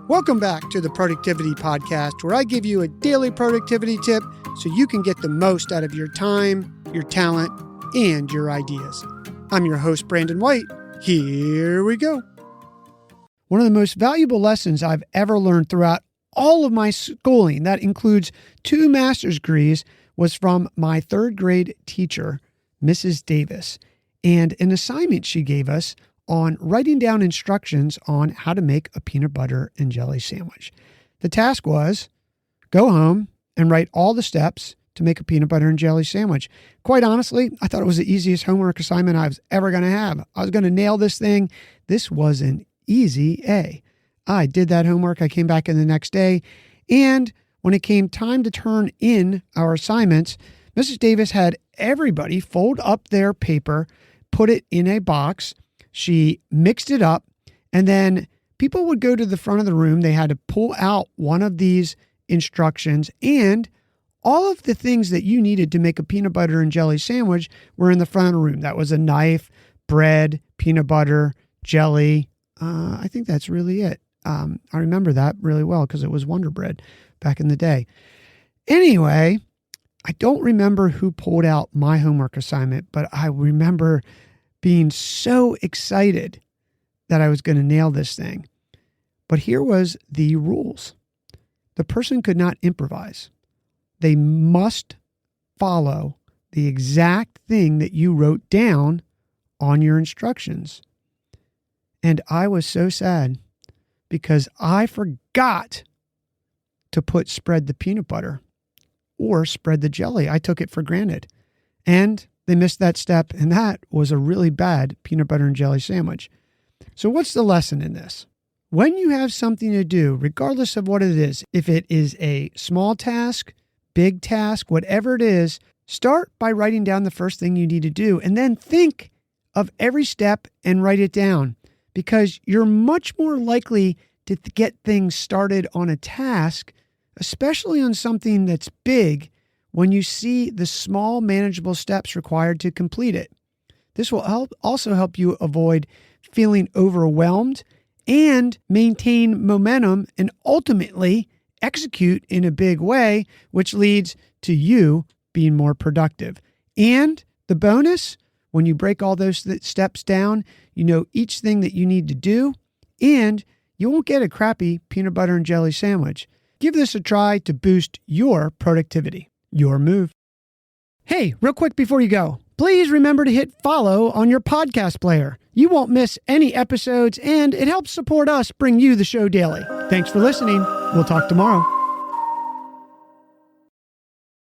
Welcome back to the Productivity Podcast, where I give you a daily productivity tip so you can get the most out of your time, your talent, and your ideas. I'm your host, Brandon White. Here we go. One of the most valuable lessons I've ever learned throughout all of my schooling, that includes 2 master's degrees, was from my 3rd grade teacher, Mrs. Davis, and an assignment she gave us on writing down instructions on how to make a peanut butter and jelly sandwich. The task was go home and write all the steps to make a peanut butter and jelly sandwich. Quite honestly, I thought it was the easiest homework assignment I was ever going to have. I was going to nail this thing. This was an easy A. I did that homework. I came back in the next day, and when it came time to turn in our assignments, Mrs. Davis had everybody fold up their paper, put it in a box. She mixed it up, and then people would go to the front of the room. They had to pull out one of these instructions, and all of the things that you needed to make a peanut butter and jelly sandwich were in the front of the room. That was a knife, bread, peanut butter, jelly. I think that's really it. I remember that really well because it was Wonder Bread back in the day. Anyway, I don't remember who pulled out my homework assignment, but I remember being so excited that I was going to nail this thing. But here was the rules. The person could not improvise. They must follow the exact thing that you wrote down on your instructions. And I was so sad because I forgot to spread the peanut butter or spread the jelly. I took it for granted. And they missed that step, and that was a really bad peanut butter and jelly sandwich. So what's the lesson in this? When you have something to do, regardless of what it is, if it is a small task, big task, whatever it is, start by writing down the first thing you need to do, and then think of every step and write it down, because you're much more likely to get things started on a task, especially on something that's big, when you see the small manageable steps required to complete it. This will also help you avoid feeling overwhelmed and maintain momentum and ultimately execute in a big way, which leads to you being more productive. And the bonus, when you break all those steps down, you know each thing that you need to do, and you won't get a crappy peanut butter and jelly sandwich. Give this a try to boost your productivity. Your move. Hey, real quick before you go, please remember to hit follow on your podcast player. You won't miss any episodes, and it helps support us bring you the show daily. Thanks for listening. We'll talk tomorrow.